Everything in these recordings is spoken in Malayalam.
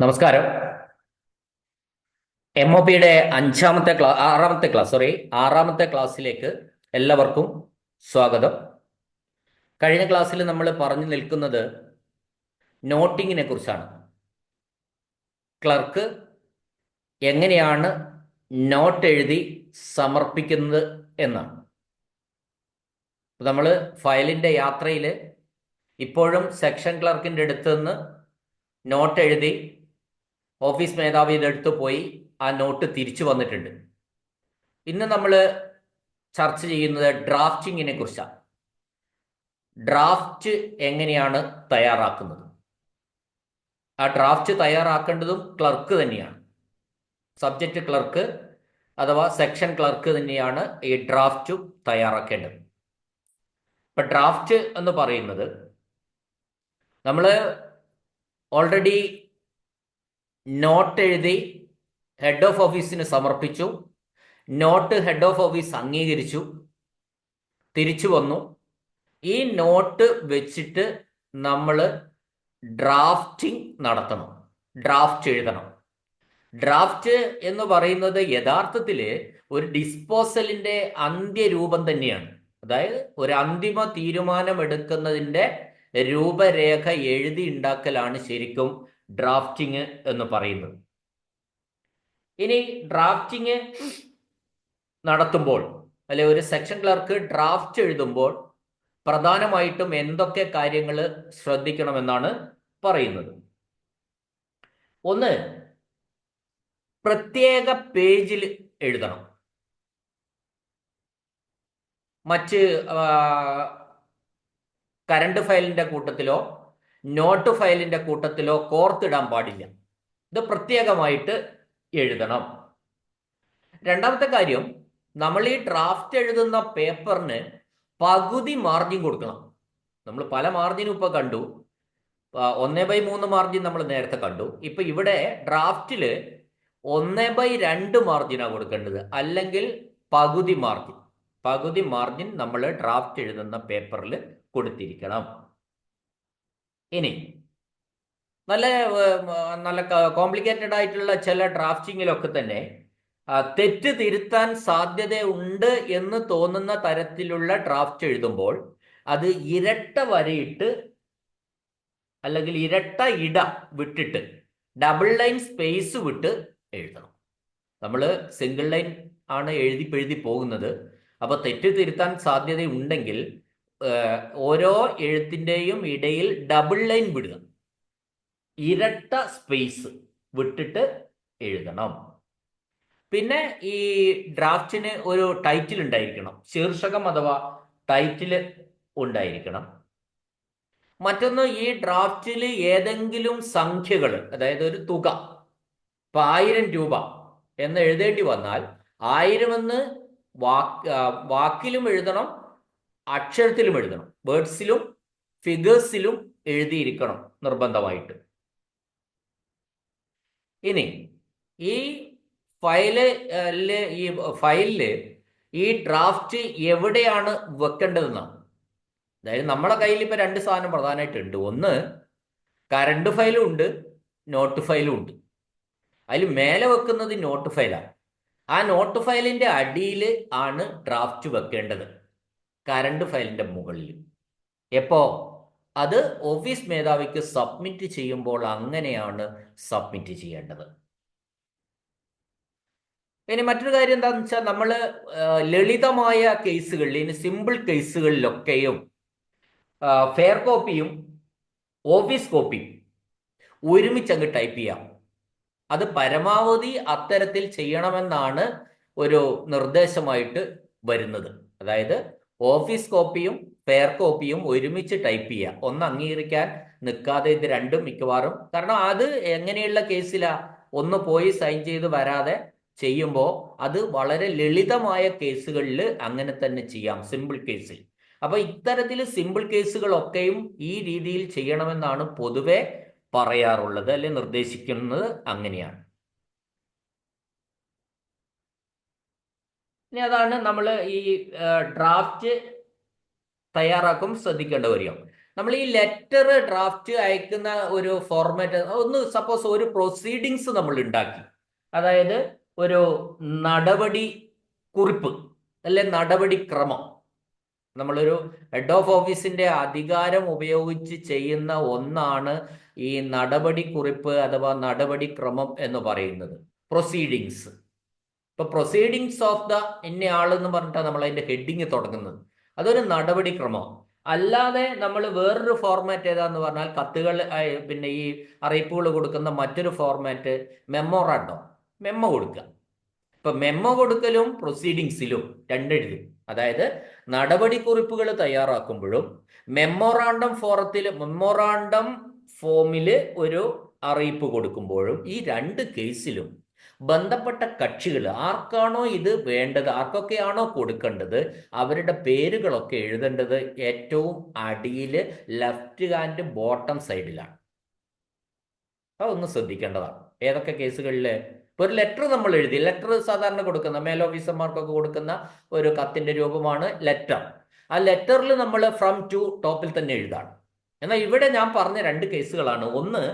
നമസ്കാരം. എം ഒ പിയുടെ ആറാമത്തെ ക്ലാസ്സിലേക്ക് എല്ലാവർക്കും സ്വാഗതം. കഴിഞ്ഞ ക്ലാസ്സിൽ നമ്മൾ പറഞ്ഞു നിൽക്കുന്നത് നോട്ടിങ്ങിനെ കുറിച്ചാണ്. ക്ലർക്ക് എങ്ങനെയാണ് നോട്ട് എഴുതി സമർപ്പിക്കുന്നത് എന്നാണ്. നമ്മൾ ഫയലിന്റെ യാത്രയിൽ ഇപ്പോഴും സെക്ഷൻ ക്ലർക്കിന്റെ അടുത്ത് നിന്ന് നോട്ട് എഴുതി ഓഫീസ് മേധാവിയുടെ അടുത്ത് പോയി ആ നോട്ട് തിരിച്ചു വന്നിട്ടുണ്ട്. ഇന്ന് നമ്മൾ ചർച്ച ചെയ്യുന്നത് ഡ്രാഫ്റ്റിങ്ങിനെ കുറിച്ചാണ്. ഡ്രാഫ്റ്റ് എങ്ങനെയാണ് തയ്യാറാക്കുന്നത്? ആ ഡ്രാഫ്റ്റ് തയ്യാറാക്കേണ്ടതും ക്ലർക്ക് തന്നെയാണ്. സബ്ജക്റ്റ് ക്ലർക്ക് അഥവാ സെക്ഷൻ ക്ലർക്ക് തന്നെയാണ് ഈ ഡ്രാഫ്റ്റ് തയ്യാറാക്കേണ്ടത്. ഇപ്പൊ ഡ്രാഫ്റ്റ് എന്ന് പറയുന്നത് നമ്മൾ ഓൾറെഡി നോട്ട് എഴുതി ഹെഡ് ഓഫ് ഓഫീസിന് സമർപ്പിച്ചു. നോട്ട് ഹെഡ് ഓഫ് ഓഫീസ് അംഗീകരിച്ചു, തിരിച്ചു വന്നു. ഈ നോട്ട് വെച്ചിട്ട് നമ്മൾ ഡ്രാഫ്റ്റിംഗ് നടത്തണം, ഡ്രാഫ്റ്റ് എഴുതണം. ഡ്രാഫ്റ്റ് എന്ന് പറയുന്നത് യഥാർത്ഥത്തിൽ ഒരു ഡിസ്പോസലിന്റെ അന്ത്യരൂപം തന്നെയാണ്. അതായത് ഒരു അന്തിമ തീരുമാനം എടുക്കുന്നതിന്റെ രൂപരേഖ എഴുതി ഉണ്ടാക്കലാണ് ശരിക്കും ഡ്രാഫ്റ്റിംഗ് എന്ന് പറയുന്നത്. ഇനി ഡ്രാഫ്റ്റിംഗ് നടത്തുമ്പോൾ അല്ലെ ഒരു സെക്ഷൻ ക്ലർക്ക് ഡ്രാഫ്റ്റ് എഴുതുമ്പോൾ പ്രധാനമായിട്ടും എന്തൊക്കെ കാര്യങ്ങൾ ശ്രദ്ധിക്കണമെന്നാണ് പറയുന്നത്. ഒന്ന്, പ്രത്യേക പേജിൽ എഴുതണം. മറ്റ് കറണ്ട് ഫയലിന്റെ കൂട്ടത്തിലോ നോട്ട് ഫയലിന്റെ കൂട്ടത്തിലോ കോർത്തിടാൻ പാടില്ല. ഇത് പ്രത്യേകമായിട്ട് എഴുതണം. രണ്ടാമത്തെ കാര്യം, നമ്മൾ ഈ ഡ്രാഫ്റ്റ് എഴുതുന്ന പേപ്പറിന് പകുതി മാർജിൻ കൊടുക്കണം. നമ്മൾ പല മാർജിനും ഇപ്പൊ കണ്ടു. 1/3 മാർജിൻ നമ്മൾ നേരത്തെ കണ്ടു. ഇപ്പൊ ഇവിടെ ഡ്രാഫ്റ്റില് 1/2 മാർജിനാണ് കൊടുക്കേണ്ടത്, അല്ലെങ്കിൽ പകുതി മാർജിൻ നമ്മൾ ഡ്രാഫ്റ്റ് എഴുതുന്ന പേപ്പറിൽ കൊടുത്തിരിക്കണം. ഇനി നല്ല നല്ല കോംപ്ലിക്കേറ്റഡ് ആയിട്ടുള്ള ചില ഡ്രാഫ്റ്റിങ്ങിലൊക്കെ തന്നെ തെറ്റ് തിരുത്താൻ സാധ്യതയുണ്ട് എന്ന് തോന്നുന്ന തരത്തിലുള്ള ഡ്രാഫ്റ്റ് എഴുതുമ്പോൾ അത് ഇരട്ട വരയിട്ട് അല്ലെങ്കിൽ ഇരട്ട ഇട വിട്ടിട്ട് ഡബിൾ ലൈൻ സ്പേസ് വിട്ട് എഴുതണം. നമ്മൾ സിംഗിൾ ലൈൻ ആണ് എഴുതി പോകുന്നത്. അപ്പൊ തെറ്റ് തിരുത്താൻ സാധ്യതയുണ്ടെങ്കിൽ ഓരോ എഴുത്തിൻ്റെയും ഇടയിൽ ഡബിൾ ലൈൻ വിടുക, ഇരട്ട സ്പേസ് വിട്ടിട്ട് എഴുതണം. പിന്നെ ഈ ഡ്രാഫ്റ്റിന് ഒരു ടൈറ്റിൽ ഉണ്ടായിരിക്കണം, ശീർഷകം അഥവാ ടൈറ്റിൽ ഉണ്ടായിരിക്കണം. മറ്റൊന്ന്, ഈ ഡ്രാഫ്റ്റിൽ ഏതെങ്കിലും സംഖ്യകൾ, അതായത് ഒരു തുക, ഇപ്പൊ 1000 രൂപ എന്ന് എഴുതേണ്ടി വന്നാൽ 1000 എന്ന് വാക്കിലും എഴുതണം, അക്ഷരത്തിലും എഴുതണം, വേർഡ്സിലും ഫിഗേഴ്സിലും എഴുതിയിരിക്കണം നിർബന്ധമായിട്ട്. ഇനി ഈ ഫയലില് ഈ ഡ്രാഫ്റ്റ് എവിടെയാണ് വെക്കേണ്ടതെന്നാണ്. അതായത് നമ്മുടെ കയ്യിൽ ഇപ്പൊ 2 സാധനം പ്രധാനമായിട്ടുണ്ട്. ഒന്ന്, കറണ്ട് ഫയലും ഉണ്ട്, നോട്ട് ഫയലും ഉണ്ട്. അതിൽ മേലെ വെക്കുന്നത് നോട്ട് ഫയലാണ്. ആ നോട്ട് ഫയലിന്റെ അടിയിൽ ആണ് ഡ്രാഫ്റ്റ് വെക്കേണ്ടത്, കറണ്ട് ഫയലിന്റെ മുകളിൽ. എപ്പോ? അത് ഓഫീസ് മേധാവിക്ക് സബ്മിറ്റ് ചെയ്യുമ്പോൾ അങ്ങനെയാണ് സബ്മിറ്റ് ചെയ്യേണ്ടത്. ഇനി മറ്റൊരു കാര്യം എന്താണെന്ന് വെച്ചാൽ, നമ്മൾ ലളിതമായ കേസുകളിൽ, ഇനി സിമ്പിൾ കേസുകളിലൊക്കെയും ഫെയർ കോപ്പിയും ഓഫീസ് കോപ്പിയും ഒരുമിച്ച് അങ്ങ് ടൈപ്പ് ചെയ്യാം. അത് പരമാവധി അത്തരത്തിൽ ചെയ്യണമെന്നാണ് ഒരു നിർദ്ദേശമായിട്ട് വരുന്നത്. അതായത് ഓഫീസ് കോപ്പിയും ഫെയർ കോപ്പിയും ഒരുമിച്ച് ടൈപ്പ് ചെയ്യുക. ഒന്ന് അംഗീകരിക്കാൻ നിൽക്കാതെ ഇത് രണ്ടും മിക്കവാറും, കാരണം അത് എങ്ങനെയുള്ള കേസിലാ ഒന്ന് പോയി സൈൻ ചെയ്ത് വരാതെ ചെയ്യുമ്പോൾ അത് വളരെ ലളിതമായ കേസുകളിൽ അങ്ങനെ തന്നെ ചെയ്യാം, സിമ്പിൾ കേസിൽ. അപ്പൊ ഇത്തരത്തിൽ സിമ്പിൾ കേസുകളൊക്കെയും ഈ രീതിയിൽ ചെയ്യണമെന്നാണ് പൊതുവെ പറയാറുള്ളത്, അല്ലെ നിർദ്ദേശിക്കുന്നത് അങ്ങനെയാണ്. ഇനി അതാണ് നമ്മൾ ഈ ഡ്രാഫ്റ്റ് തയ്യാറാക്കും ശ്രദ്ധിക്കേണ്ട കാര്യം. നമ്മൾ ഈ ലെറ്റർ ഡ്രാഫ്റ്റ് അയക്കുന്ന ഒരു ഫോർമാറ്റ് ഒന്ന് സപ്പോസ് ഒരു പ്രൊസീഡിങ്സ് നമ്മൾ ഉണ്ടാക്കി, അതായത് ഒരു നടപടി കുറിപ്പ് അല്ലെ നടപടിക്രമം. നമ്മളൊരു ഹെഡ് ഓഫ് ഓഫീസിന്റെ അധികാരം ഉപയോഗിച്ച് ചെയ്യുന്ന ഒന്നാണ് ഈ നടപടിക്കുറിപ്പ് അഥവാ നടപടിക്രമം എന്ന് പറയുന്നത്, പ്രൊസീഡിങ്സ്. ഇപ്പൊ പ്രൊസീഡിങ്സ് ഓഫ് ദ ഇന്ന ആളെന്ന് പറഞ്ഞിട്ടാണ് നമ്മൾ അതിന്റെ ഹെഡിങ് തുടങ്ങുന്നത്. അതൊരു നടപടിക്രമം. അല്ലാതെ നമ്മൾ വേറൊരു ഫോർമാറ്റ് ഏതാന്ന് പറഞ്ഞാൽ കത്തുകൾ, പിന്നെ ഈ അറിയിപ്പുകൾ കൊടുക്കുന്ന മറ്റൊരു ഫോർമാറ്റ് മെമ്മോറാണ്ടോ, മെമ്മോ കൊടുക്കുക. ഇപ്പൊ മെമ്മോ കൊടുക്കലും പ്രൊസീഡിങ്സിലും രണ്ടെഴുതും. അതായത് നടപടിക്കുറിപ്പുകൾ തയ്യാറാക്കുമ്പോഴും മെമ്മോറാണ്ടം ഫോമിൽ ഒരു അറിയിപ്പ് കൊടുക്കുമ്പോഴും ഈ രണ്ട് കേസിലും ബന്ധപ്പെട്ട കക്ഷികൾ ആർക്കാണോ ഇത് വേണ്ടത്, ആർക്കൊക്കെയാണോ കൊടുക്കേണ്ടത്, അവരുടെ പേരുകളൊക്കെ എഴുതേണ്ടത് ഏറ്റവും അടിയിൽ ലെഫ്റ്റ് ഹാൻഡ് ബോട്ടം സൈഡിലാണ്. അതൊന്ന് ശ്രദ്ധിക്കേണ്ടതാണ്. ഏതൊക്കെ കേസുകളിൽ ഇപ്പോൾ ഒരു ലെറ്റർ നമ്മൾ എഴുതി, ലെറ്റർ സാധാരണ കൊടുക്കുന്ന മേൽ ഓഫീസർമാർക്കൊക്കെ കൊടുക്കുന്ന ഒരു കത്തിന്റെ രൂപമാണ് ലെറ്റർ. ആ ലെറ്ററിൽ നമ്മൾ ഫ്രം ടു ടോപ്പിൽ തന്നെ എഴുതാണ്. എന്നാൽ ഇവിടെ ഞാൻ പറഞ്ഞ രണ്ട് കേസുകളാണ്. ഒന്ന്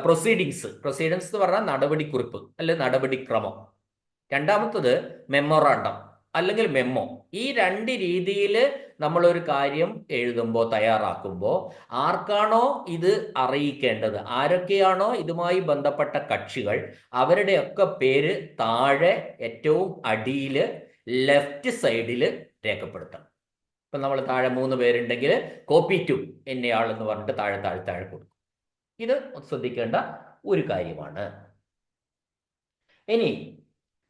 പ്രൊസീഡിങ്സ് എന്ന് പറഞ്ഞാൽ നടപടിക്കുറിപ്പ് അല്ലെ നടപടിക്രമം. രണ്ടാമത്തത് മെമ്മോറാണ്ടം അല്ലെങ്കിൽ മെമ്മോ. ഈ രണ്ട് രീതിയിൽ നമ്മളൊരു കാര്യം എഴുതുമ്പോൾ, തയ്യാറാക്കുമ്പോൾ ആർക്കാണോ ഇത് അറിയിക്കേണ്ടത്, ആരൊക്കെയാണോ ഇതുമായി ബന്ധപ്പെട്ട കക്ഷികൾ, അവരുടെയൊക്കെ പേര് താഴെ ഏറ്റവും അടിയിൽ ലെഫ്റ്റ് സൈഡിൽ രേഖപ്പെടുത്തണം. ഇപ്പൊ നമ്മൾ താഴെ 3 പേരുണ്ടെങ്കിൽ കോപ്പി ടു എന്നയാൾ എന്ന് പറഞ്ഞിട്ട് താഴെ താഴെ താഴെ കൊടുക്കും. ഇത് ശ്രദ്ധിക്കേണ്ട ഒരു കാര്യമാണ്. ഇനി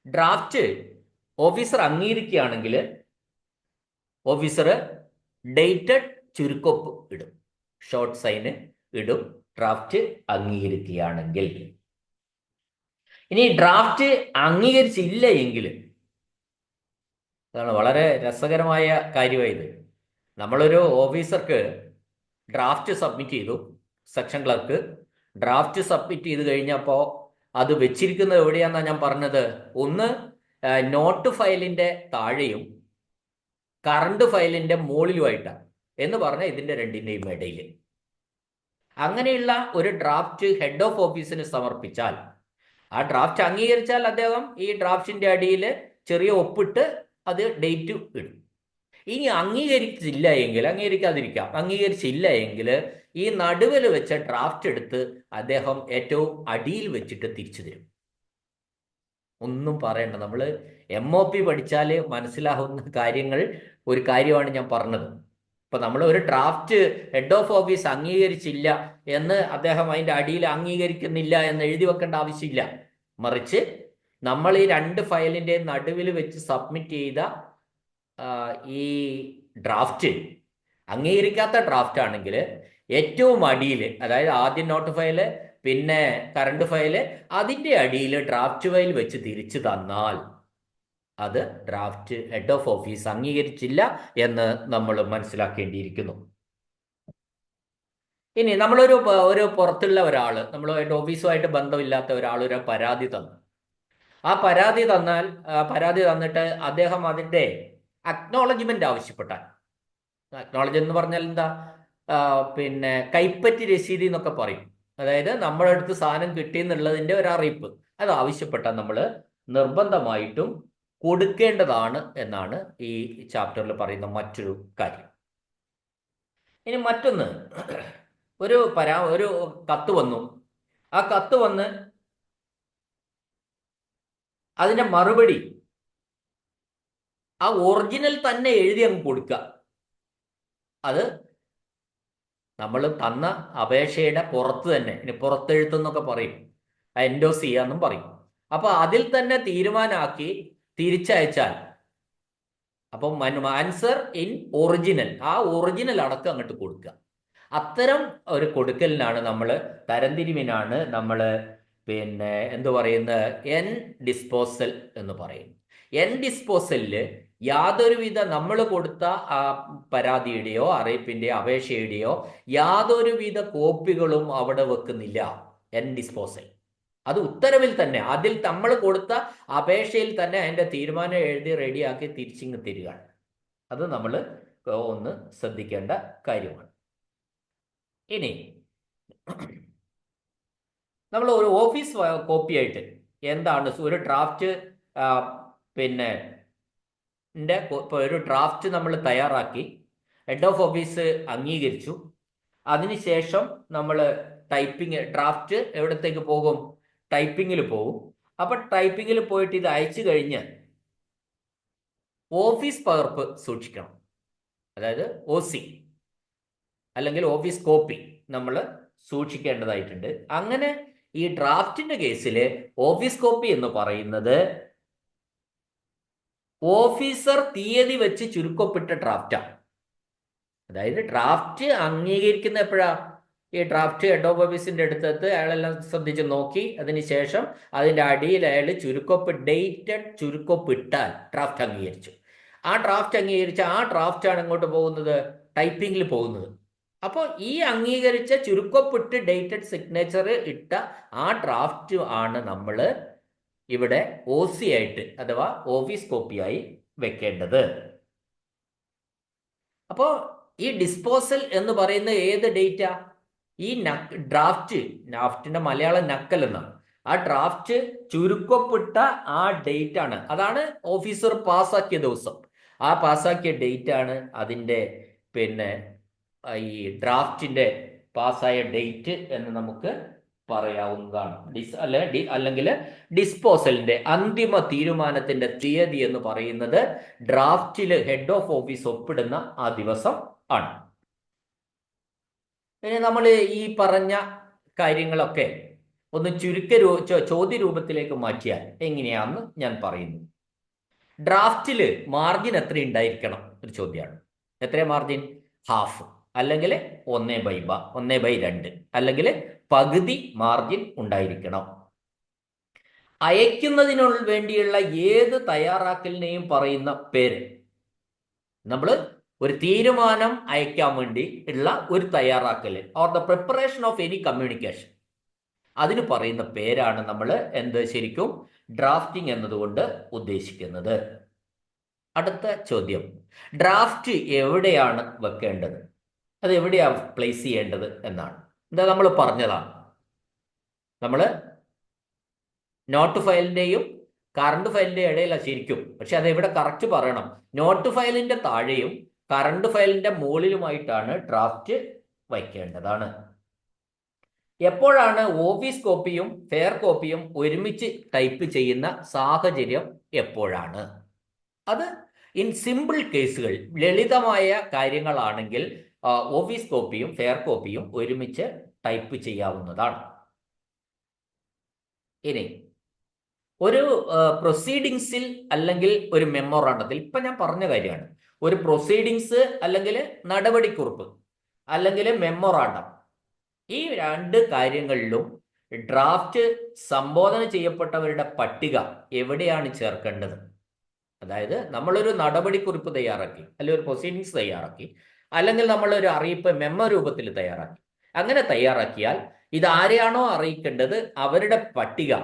ഡ്രാഫ്റ്റ് ഓഫീസർ അംഗീകരിക്കുകയാണെങ്കിൽ ഓഫീസർ ഡേറ്റഡ് ചുരുക്കൊപ്പ് ഇടും, ഷോർട്ട് സൈന് ഇടും ഡ്രാഫ്റ്റ് അംഗീകരിക്കുകയാണെങ്കിൽ. ഇനി ഡ്രാഫ്റ്റ് അംഗീകരിച്ചില്ല എങ്കിൽ, അതാണ് വളരെ രസകരമായ കാര്യമായത്. നമ്മളൊരു ഓഫീസർക്ക് ഡ്രാഫ്റ്റ് സബ്മിറ്റ് ചെയ്തു, സെക്ഷൻ ക്ലർക്ക് ഡ്രാഫ്റ്റ് സബ്മിറ്റ് ചെയ്ത് കഴിഞ്ഞപ്പോൾ അത് വെച്ചിരിക്കുന്നത് എവിടെയാണെന്നാണ് ഞാൻ പറഞ്ഞത്. ഒന്ന് നോട്ട് ഫയലിന്റെ താഴെയും കറണ്ട് ഫയലിന്റെ മുകളിലുമായിട്ടാണ് എന്ന് പറഞ്ഞാൽ ഇതിന്റെ രണ്ടിന്റെയും ഇടയിൽ. അങ്ങനെയുള്ള ഒരു ഡ്രാഫ്റ്റ് ഹെഡ് ഓഫ് ഓഫീസിന് സമർപ്പിച്ചാൽ, ആ ഡ്രാഫ്റ്റ് അംഗീകരിച്ചാൽ അദ്ദേഹം ഈ ഡ്രാഫ്റ്റിന്റെ അടിയിൽ ചെറിയ ഒപ്പിട്ട് അത് ഡേറ്റ് ഇടും. ഇനി അംഗീകരിച്ചില്ല എങ്കിൽ ഈ നടുവിൽ വെച്ച ഡ്രാഫ്റ്റ് എടുത്ത് അദ്ദേഹം ഏറ്റവും അടിയിൽ വെച്ചിട്ട് തിരിച്ചു തരും. ഒന്നും പറയണ്ട. നമ്മൾ MOP പഠിച്ചാൽ മനസ്സിലാവുന്ന ഒരു കാര്യമാണ് ഞാൻ പറഞ്ഞത്. ഇപ്പൊ നമ്മൾ ഒരു ഡ്രാഫ്റ്റ് ഹെഡ് ഓഫ് ഓഫീസ് അംഗീകരിച്ചില്ല എന്ന് അദ്ദേഹം അതിന്റെ അടിയിൽ അംഗീകരിക്കുന്നില്ല എന്ന് എഴുതി വെക്കേണ്ട ആവശ്യമില്ല. മറിച്ച് നമ്മൾ ഈ രണ്ട് ഫയലിന്റെ നടുവിൽ വെച്ച് സബ്മിറ്റ് ചെയ്ത ഈ ഡ്രാഫ്റ്റ് അംഗീകരിക്കാത്ത ഡ്രാഫ്റ്റ് ആണെങ്കിൽ ഏറ്റവും അടിയിൽ, അതായത് ആദ്യം നോട്ട് ഫയല് പിന്നെ കറണ്ട് ഫയല്, അതിന്റെ അടിയിൽ ഡ്രാഫ്റ്റ് ഫയൽ വെച്ച് തിരിച്ചു തന്നാൽ അത് ഡ്രാഫ്റ്റ് ഹെഡ് ഓഫ് ഓഫീസ് അംഗീകരിച്ചില്ല എന്ന് നമ്മൾ മനസ്സിലാക്കേണ്ടിയിരിക്കുന്നു. ഇനി നമ്മളൊരു പുറത്തുള്ള ഒരാള്, നമ്മളുമായിട്ട് ഓഫീസുമായിട്ട് ബന്ധമില്ലാത്ത ഒരാൾ ഒരു പരാതി തന്നു. ആ പരാതി തന്നിട്ട് അദ്ദേഹം അതിന്റെ അക്നോളജ്മെന്റ് ആവശ്യപ്പെട്ടാൽ, അക്നോളജ് എന്ന് പറഞ്ഞാൽ എന്താ, പിന്നെ കൈപ്പറ്റി രസീതി എന്നൊക്കെ പറയും. അതായത് നമ്മുടെ അടുത്ത് സാധനം കിട്ടിയെന്നുള്ളതിന്റെ ഒരു അറിയിപ്പ്, അത് ആവശ്യപ്പെട്ടാൽ നമ്മൾ നിർബന്ധമായിട്ടും കൊടുക്കേണ്ടതാണ് എന്നാണ് ഈ ചാപ്റ്ററിൽ പറയുന്ന മറ്റൊരു കാര്യം. ഇനി മറ്റൊന്ന്, ഒരു കത്ത് വന്നു. ആ കത്ത് വന്ന് അതിന്റെ മറുപടി ആ ഒറിജിനൽ തന്നെ എഴുതി അങ്ങ് കൊടുക്കുക. അത് നമ്മൾ തന്ന അപേക്ഷയുടെ പുറത്ത് തന്നെ, ഇനി പുറത്തെഴുത്തെന്നൊക്കെ പറയും, എൻഡോസ് ചെയ്യാന്നും പറയും. അപ്പൊ അതിൽ തന്നെ തീരുമാനമാക്കി തിരിച്ചയച്ചാൽ, അപ്പം ആൻസർ ഇൻ ഒറിജിനൽ, ആ ഒറിജിനൽ അടക്കം അങ്ങോട്ട് കൊടുക്കുക. അത്തരം ഒരു കൊടുക്കലിനാണ് തരംതിരിവിനാണ് നമ്മൾ പിന്നെ എന്തു പറയുന്നത്, എൻ ഡിസ്പോസൽ എന്ന് പറയും. എൻ ഡിസ്പോസലില് യാതൊരുവിധ നമ്മൾ കൊടുത്ത പരാതിയുടെയോ അറിയിപ്പിന്റെയോ അപേക്ഷയുടെയോ യാതൊരുവിധ കോപ്പികളും അവിടെ വെക്കുന്നില്ല. എൻ ഡിസ്പോസൽ അത് ഉത്തരവിൽ തന്നെ, അതിൽ നമ്മൾ കൊടുത്ത അപേക്ഷയിൽ തന്നെ അതിന്റെ തീരുമാനം എഴുതി റെഡിയാക്കി തിരിച്ചിങ്ങ് തരികയാണ്. അത് നമ്മൾ ഒന്ന് ശ്രദ്ധിക്കേണ്ട കാര്യമാണ്. ഇനി നമ്മൾ ഒരു ഓഫീസ് കോപ്പി ആയിട്ട് എന്താണ് ഒരു ഡ്രാഫ്റ്റ് പിന്നെ ഒരു ഡ്രാഫ്റ്റ് നമ്മൾ തയ്യാറാക്കി, ഹെഡ് ഓഫ് ഓഫീസ് അംഗീകരിച്ചു. അതിനുശേഷം നമ്മൾ ടൈപ്പിംഗ് ഡ്രാഫ്റ്റ് എവിടത്തേക്ക് പോകും? ടൈപ്പിങ്ങിൽ പോകും. അപ്പൊ ടൈപ്പിങ്ങിൽ പോയിട്ട് ഇത് അയച്ചു കഴിഞ്ഞ് ഓഫീസ് പകർപ്പ് സൂക്ഷിക്കണം. അതായത് OC അല്ലെങ്കിൽ ഓഫീസ് കോപ്പി നമ്മൾ സൂക്ഷിക്കേണ്ടതായിട്ടുണ്ട്. അങ്ങനെ ഈ ഡ്രാഫ്റ്റിന്റെ കേസിൽ ഓഫീസ് കോപ്പി എന്ന് പറയുന്നത് ഓഫീസർ തീയതി വെച്ച് ചുരുക്കപ്പെട്ട ഡ്രാഫ്റ്റാണ്. അതായത് ഡ്രാഫ്റ്റ് അംഗീകരിക്കുന്ന എപ്പോഴാ? ഈ ഡ്രാഫ്റ്റ് ഹെഡ് ഓഫ് ഓഫീസിന്റെ അടുത്തത് അയാളെല്ലാം ശ്രദ്ധിച്ച് നോക്കി, അതിനുശേഷം അതിന്റെ അടിയിൽ അയാൾ ഡേറ്റഡ് ചുരുക്കപ്പെട്ടാൽ ഡ്രാഫ്റ്റ് അംഗീകരിച്ചു. ആ ഡ്രാഫ്റ്റ് അംഗീകരിച്ച ആ ഡ്രാഫ്റ്റാണ് ഇങ്ങോട്ട് പോകുന്നത്, ടൈപ്പിങ്ങിൽ പോകുന്നത്. അപ്പോൾ ഈ അംഗീകരിച്ച ചുരുക്കപ്പെട്ട് ഡേറ്റഡ് സിഗ്നേച്ചർ ഇട്ട ആ ഡ്രാഫ്റ്റ് ആണ് നമ്മൾ ഇവിടെ OC ആയിട്ട് അഥവാ ഓഫീസ് കോപ്പിയായി വെക്കേണ്ടത്. അപ്പോൾ ഈ ഡിസ്പോസൽ എന്ന് പറയുന്ന ഏത് ഡേറ്റാ? ഈ ഡ്രാഫ്റ്റിന്റെ മലയാളം നക്കൽ എന്നാണ്. ആ ഡ്രാഫ്റ്റ് ചുരുക്കപ്പെട്ട ആ ഡേറ്റ് ആണ്. അതാണ് ഓഫീസർ പാസ്സാക്കിയ ദിവസം. ആ പാസ്സാക്കിയ ഡേറ്റ് ആണ് അതിൻ്റെ ഈ ഡ്രാഫ്റ്റിന്റെ പാസ്സായ ഡേറ്റ് എന്ന് നമുക്ക് പറയാവുന്നതാണ്. അല്ലെങ്കിൽ ഡിസ്പോസലിന്റെ അന്തിമ തീരുമാനത്തിന്റെ തീയതി എന്ന് പറയുന്നത് ഡ്രാഫ്റ്റിൽ ഹെഡ് ഓഫ് ഓഫീസ് ഒപ്പിടുന്ന ആ ദിവസം ആണ്. ഇനി നമ്മൾ ഈ പറഞ്ഞ കാര്യങ്ങളൊക്കെ ഒന്ന് ചോദ്യ രൂപത്തിലേക്ക് മാറ്റിയാൽ എങ്ങനെയാണെന്ന് ഞാൻ പറയുന്നു. ഡ്രാഫ്റ്റിൽ മാർജിൻ എത്ര ഉണ്ടായിരിക്കണം? ഒരു ചോദ്യമാണ്. എത്ര മാർജിൻ? ഹാഫ്, അല്ലെങ്കിൽ 1/2, അല്ലെങ്കിൽ പകുതി മാർജിൻ ഉണ്ടായിരിക്കണം. അയക്കുന്നതിനുള്ള വേണ്ടിയുള്ള ഏത് തയ്യാറാക്കലിനെയും പറയുന്ന പേര്, നമ്മൾ ഒരു തീരുമാനം അയക്കാൻ വേണ്ടി ഉള്ള ഒരു തയ്യാറാക്കൽ or the preparation of any communication, അതിന് പറയുന്ന പേരാണ് നമ്മൾ ശരിക്കും ഡ്രാഫ്റ്റിംഗ് എന്നതുകൊണ്ട് ഉദ്ദേശിക്കുന്നത്. അടുത്ത ചോദ്യം, ഡ്രാഫ്റ്റ് എവിടെയാണ് വെക്കേണ്ടത്? അത് എവിടെയാണ് പ്ലേസ് ചെയ്യേണ്ടത് എന്നാണ്. എന്താ നമ്മൾ പറഞ്ഞതാണ്, നമ്മൾ നോട്ട് ഫയലിന്റെയും കറണ്ട് ഫയലിന്റെയും ഇടയിലാണ് ശരിക്കും. പക്ഷെ അത് എവിടെ കറക്റ്റ് പറയണം? നോട്ട് ഫയലിന്റെ താഴെയും കറണ്ട് ഫയലിന്റെ മുകളിലുമായിട്ടാണ് ഡ്രാഫ്റ്റ് വയ്ക്കേണ്ടതാണ്. എപ്പോഴാണ് ഓഫീസ് കോപ്പിയും ഫെയർ കോപ്പിയും ഒരുമിച്ച് ടൈപ്പ് ചെയ്യുന്ന സാഹചര്യം എപ്പോഴാണ്? അത് ഇൻ സിമ്പിൾ കേസുകൾ, ലളിതമായ കാര്യങ്ങളാണെങ്കിൽ ഓഫീസ് കോപ്പിയും ഫെയർ കോപ്പിയും ഒരുമിച്ച് ടൈപ്പ് ചെയ്യാവുന്നതാണ്. ഇനി ഒരു പ്രൊസീഡിങ്സിൽ അല്ലെങ്കിൽ ഒരു മെമ്മോറാണ്ടത്തിൽ, ഇപ്പൊ ഞാൻ പറഞ്ഞ കാര്യമാണ്, ഒരു പ്രൊസീഡിങ്സ് അല്ലെങ്കിൽ നടപടിക്കുറിപ്പ് അല്ലെങ്കിൽ മെമ്മോറാണ്ടം, ഈ രണ്ട് കാര്യങ്ങളിലും ഡ്രാഫ്റ്റ് സംബോധന ചെയ്യപ്പെട്ടവരുടെ പട്ടിക എവിടെയാണ് ചേർക്കേണ്ടത്? അതായത് നമ്മളൊരു നടപടിക്കുറിപ്പ് തയ്യാറാക്കി, അല്ലെങ്കിൽ ഒരു പ്രൊസീഡിങ്സ് തയ്യാറാക്കി, അല്ലെങ്കിൽ നമ്മളൊരു അറിയിപ്പ് മെമ്മോ രൂപത്തിൽ തയ്യാറാക്കി. അങ്ങനെ തയ്യാറാക്കിയാൽ ഇത് ആരെയാണോ അറിയിക്കേണ്ടത് അവരുടെ പട്ടിക,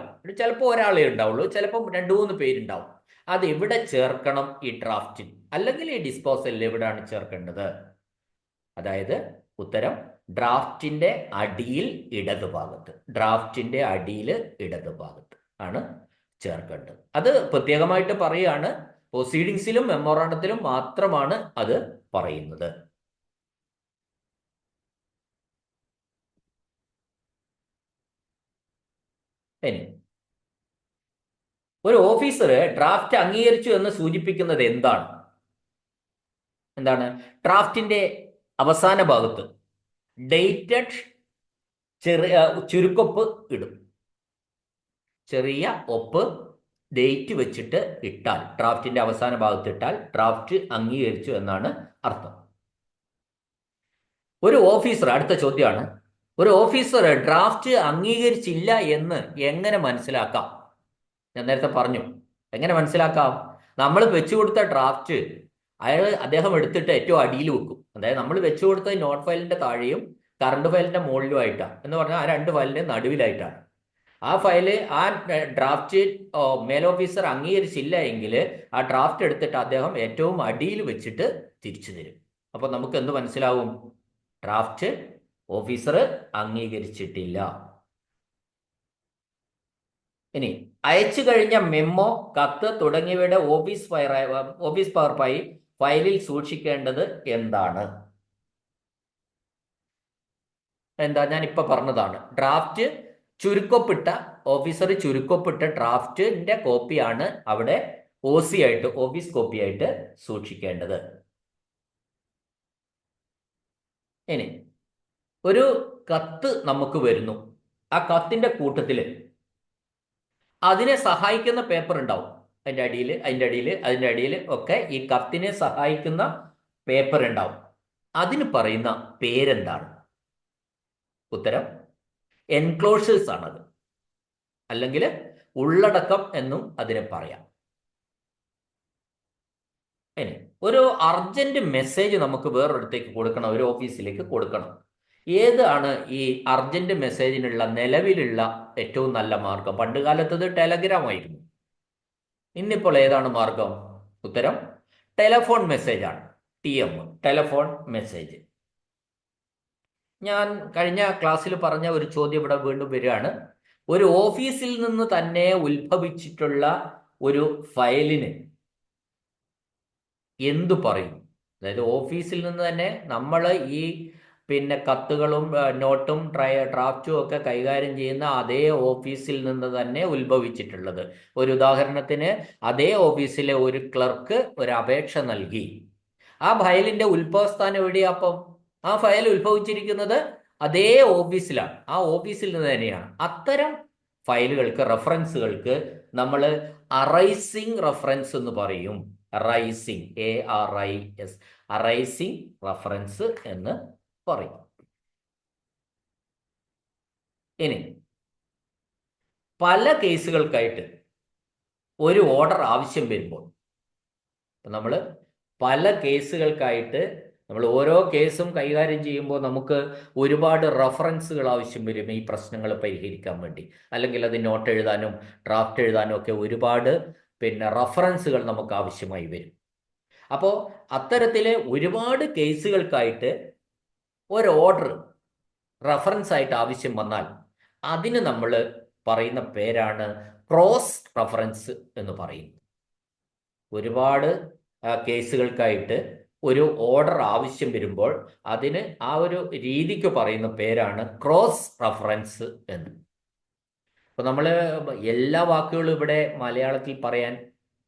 ചിലപ്പോൾ ഒരാളെ ഉണ്ടാവുള്ളൂ, ചിലപ്പോൾ 2-3 പേരുണ്ടാവും. അത് എവിടെ ചേർക്കണം ഈ ഡ്രാഫ്റ്റിൽ അല്ലെങ്കിൽ ഈ ഡിസ്പോസലിൽ എവിടെയാണ് ചേർക്കേണ്ടത്? അതായത് ഉത്തരം ഡ്രാഫ്റ്റിന്റെ അടിയിൽ ഇടതുഭാഗത്ത്, ഡ്രാഫ്റ്റിന്റെ അടിയിൽ ഇടതുഭാഗത്ത് ആണ് ചേർക്കേണ്ടത്. അത് പ്രത്യേകമായിട്ട് പറയുകയാണ്, പ്രൊസീഡിങ്സിലും മെമ്മോറാണ്ടത്തിലും മാത്രമാണ് അത് പറയുന്നത്. ഇനി ഒരു ഓഫീസർ ഡ്രാഫ്റ്റ് അംഗീകരിച്ചു എന്ന് സൂചിപ്പിക്കുന്നത് എന്താണ്? ഡ്രാഫ്റ്റിന്റെ അവസാന ഭാഗത്ത് ഡേറ്റഡ് ചുരുക്കൊപ്പ് ഇടും. ചെറിയ ഒപ്പ് ഡേറ്റ് വെച്ചിട്ട് ഇട്ടാൽ, ഡ്രാഫ്റ്റിന്റെ അവസാന ഭാഗത്ത് ഇട്ടാൽ ഡ്രാഫ്റ്റ് അംഗീകരിച്ചു എന്നാണ് അർത്ഥം. ഒരു ഓഫീസർ, അടുത്ത ചോദ്യമാണ്, ഒരു ഓഫീസർ ഡ്രാഫ്റ്റ് അംഗീകരിച്ചില്ല എന്ന് എങ്ങനെ മനസ്സിലാക്കാം? ഞാൻ നേരത്തെ പറഞ്ഞു, എങ്ങനെ മനസ്സിലാക്കാം? നമ്മൾ വെച്ചുകൊടുത്ത ഡ്രാഫ്റ്റ് അദ്ദേഹം എടുത്തിട്ട് ഏറ്റവും അടിയിൽ വെക്കും. അതായത് നമ്മൾ വെച്ചുകൊടുത്തത് നോട്ട് ഫയലിന്റെ താഴെയും കറണ്ട് ഫയലിന്റെ മുകളിലുമായിട്ടാണ്, എന്ന് പറഞ്ഞാൽ ആ 2 ഫയലിന്റെ നടുവിലായിട്ടാണ്. ആ ഡ്രാഫ്റ്റ് മേൽ ഓഫീസർ അംഗീകരിച്ചില്ല എങ്കിൽ ആ ഡ്രാഫ്റ്റ് എടുത്തിട്ട് അദ്ദേഹം ഏറ്റവും അടിയിൽ വെച്ചിട്ട് തിരിച്ചു തരും. അപ്പൊ നമുക്ക് എന്ത് മനസ്സിലാവും? ഡ്രാഫ്റ്റ് ഓഫീസർ അംഗീകരിച്ചിട്ടില്ല. ഇനി അയച്ചു കഴിഞ്ഞ മെമ്മോ, കത്ത് തുടങ്ങിയവയുടെ ഓഫീസ് പകർപ്പായി ഫയലിൽ സൂക്ഷിക്കേണ്ടത് എന്താണ്? എന്താ, ഞാൻ ഇപ്പൊ പറഞ്ഞതാണ്. ഡ്രാഫ്റ്റ് ചുരുക്കപ്പെട്ട ഓഫീസർ ചുരുക്കപ്പെട്ട ഡ്രാഫ്റ്റിന്റെ കോപ്പിയാണ് അവിടെ OC ആയിട്ട്, ഓഫീസ് കോപ്പി ആയിട്ട് സൂക്ഷിക്കേണ്ടത്. ഇനി ഒരു കത്ത് നമുക്ക് വരുന്നു. ആ കത്തിന്റെ കൂട്ടത്തില് അതിനെ സഹായിക്കുന്ന പേപ്പർ ഉണ്ടാവും. അതിന്റെ അടിയിൽ ഒക്കെ ഈ കത്തിനെ സഹായിക്കുന്ന പേപ്പർ ഉണ്ടാവും. അതിന് പറയുന്ന പേരെന്താണ്? ഉത്തരം എൻക്ലോഷേഴ്സ് ആണത്, അല്ലെങ്കിൽ ഉള്ളടക്കം എന്നും അതിനെ പറയാം. ഇനി ഒരു അർജന്റ് മെസ്സേജ് നമുക്ക് വേറൊരിടത്തേക്ക് കൊടുക്കണം, ഒരു ഓഫീസിലേക്ക് കൊടുക്കണം. ഏതാണ് ഈ അർജന്റ് മെസ്സേജിനുള്ള നിലവിലുള്ള ഏറ്റവും നല്ല മാർഗം? പണ്ട് കാലത്തത് ടെലഗ്രാം ആയിരുന്നു. ഇന്നിപ്പോൾ ഏതാണ് മാർഗം? ഉത്തരം ടെലഫോൺ മെസ്സേജ് ആണ്. TM, telephone message. ഞാൻ കഴിഞ്ഞ ക്ലാസ്സിൽ പറഞ്ഞ ഒരു ചോദ്യം ഇവിടെ വീണ്ടും വരികയാണ്. ഒരു ഓഫീസിൽ നിന്ന് തന്നെ ഉത്ഭവിച്ചിട്ടുള്ള ഒരു ഫയലിന് എന്തു പറയും? അതായത് ഓഫീസിൽ നിന്ന് തന്നെ നമ്മൾ ഈ കത്തുകളും നോട്ടും ഡ്രാഫ്റ്റും ഒക്കെ കൈകാര്യം ചെയ്യുന്ന അതേ ഓഫീസിൽ നിന്ന് തന്നെ ഉത്ഭവിച്ചിട്ടുള്ളത്. ഒരു ഉദാഹരണത്തിന്, അതേ ഓഫീസിലെ ഒരു ക്ലർക്ക് ഒരു അപേക്ഷ നൽകി. ആ ഫയലിന്റെ ഉത്ഭവസ്ഥാനം എവിടെയാ? അപ്പം ആ ഫയൽ ഉത്ഭവിച്ചിരിക്കുന്നത് അതേ ഓഫീസിലാണ്, ആ ഓഫീസിൽ നിന്ന് തന്നെയാണ്. അത്തരം ഫയലുകൾക്ക്, റെഫറൻസുകൾക്ക് നമ്മൾ അറൈസിങ് റെഫറൻസ് എന്ന് പറയും. അറൈസിങ്, ARIS, അറൈസിങ് റെഫറൻസ് എന്ന് പറയും. ഇനി പല കേസുകൾക്കായിട്ട് ഒരു ഓർഡർ ആവശ്യം വരുമ്പോൾ, നമ്മൾ പല കേസുകൾക്കായിട്ട് നമ്മൾ ഓരോ കേസും കൈകാര്യം ചെയ്യുമ്പോൾ നമുക്ക് ഒരുപാട് റെഫറൻസുകൾ ആവശ്യം വരും ഈ പ്രശ്നങ്ങൾ പരിഹരിക്കാൻ വേണ്ടി. അല്ലെങ്കിൽ അത് നോട്ട് എഴുതാനും ഡ്രാഫ്റ്റ് എഴുതാനും ഒക്കെ ഒരുപാട് റെഫറൻസുകൾ നമുക്ക് ആവശ്യമായി വരും. അപ്പോൾ അത്തരത്തിലെ ഒരുപാട് കേസുകൾക്കായിട്ട് ഒരു ഓർഡർ റെഫറൻസ് ആയിട്ട് ആവശ്യം വന്നാൽ അതിന് നമ്മൾ പറയുന്ന പേരാണ് ക്രോസ് റെഫറൻസ് എന്ന് പറയുന്നത്. ഒരുപാട് കേസുകൾക്കായിട്ട് ഒരു ഓർഡർ ആവശ്യം വരുമ്പോൾ അതിന് ആ ഒരു രീതിക്ക് പറയുന്ന പേരാണ് ക്രോസ് റെഫറൻസ് എന്ന്. അപ്പൊ നമ്മൾ എല്ലാ വാക്കുകളും ഇവിടെ മലയാളത്തിൽ പറയാൻ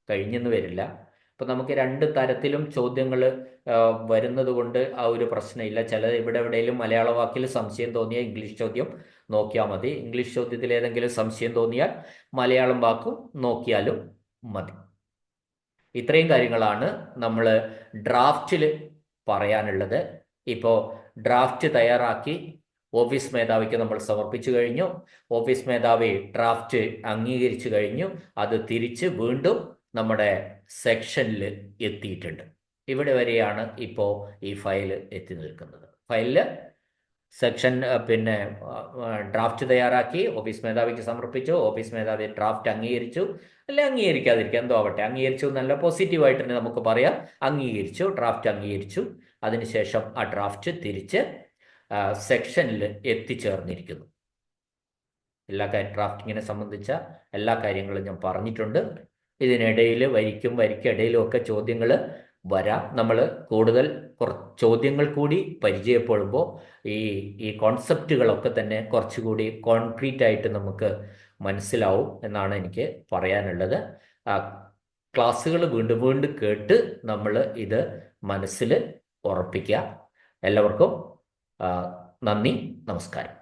കഴിഞ്ഞെന്ന് വരില്ല. അപ്പൊ നമുക്ക് രണ്ട് തരത്തിലും ചോദ്യങ്ങൾ വരുന്നത് കൊണ്ട് ആ ഒരു പ്രശ്നമില്ല. ചില ഇവിടെ എവിടെയെങ്കിലും മലയാള വാക്കിൽ സംശയം തോന്നിയാൽ ഇംഗ്ലീഷ് ചോദ്യം നോക്കിയാൽ മതി. ഇംഗ്ലീഷ് ചോദ്യത്തിൽ ഏതെങ്കിലും സംശയം തോന്നിയാൽ മലയാളം വാക്കും നോക്കിയാലും മതി. ഇത്രയും കാര്യങ്ങളാണ് നമ്മൾ ഡ്രാഫ്റ്റിൽ പറയാനുള്ളത്. ഇപ്പോൾ ഡ്രാഫ്റ്റ് തയ്യാറാക്കി ഓഫീസ് മേധാവിക്ക് നമ്മൾ സമർപ്പിച്ചു കഴിഞ്ഞു. ഓഫീസ് മേധാവി ഡ്രാഫ്റ്റ് അംഗീകരിച്ചു കഴിഞ്ഞു. അത് തിരിച്ച് വീണ്ടും നമ്മുടെ സെക്ഷനിൽ എത്തിയിട്ടുണ്ട്. ഇവിടെ വരെയാണ് ഇപ്പോൾ ഈ ഫയൽ എത്തി നിൽക്കുന്നത്. ഫയലിൽ സെക്ഷൻ ഡ്രാഫ്റ്റ് തയ്യാറാക്കി ഓഫീസ് മേധാവിക്ക് സമർപ്പിച്ചു. ഓഫീസ് മേധാവി ഡ്രാഫ്റ്റ് അംഗീകരിച്ചു, അല്ലെ അംഗീകരിക്കാതിരിക്കുക, എന്തോ ആവട്ടെ, അംഗീകരിച്ചു എന്നല്ല, പോസിറ്റീവായിട്ട് തന്നെ നമുക്ക് പറയാം. അംഗീകരിച്ചു, ഡ്രാഫ്റ്റ് അംഗീകരിച്ചു. അതിനുശേഷം ആ ഡ്രാഫ്റ്റ് തിരിച്ച് സെക്ഷനിൽ എത്തിച്ചേർന്നിരിക്കുന്നു. ഡ്രാഫ്റ്റിങ്ങിനെ സംബന്ധിച്ച എല്ലാ കാര്യങ്ങളും ഞാൻ പറഞ്ഞിട്ടുണ്ട്. ഇതിനിടയിൽ വരിക്കിടയിലും ഒക്കെ ചോദ്യങ്ങൾ വരാം. നമ്മൾ കൂടുതൽ ചോദ്യങ്ങൾ കൂടി പരിചയപ്പെടുമ്പോൾ ഈ കോൺസെപ്റ്റുകളൊക്കെ തന്നെ കുറച്ചുകൂടി കോൺക്രീറ്റ് ആയിട്ട് നമുക്ക് മനസ്സിലാവും എന്നാണ് എനിക്ക് പറയാനുള്ളത്. ക്ലാസ്സുകൾ വീണ്ടും വീണ്ടും കേട്ട് നമ്മൾ ഇത് മനസ്സിൽ ഉറപ്പിക്കുക. എല്ലാവർക്കും നന്ദി, നമസ്കാരം.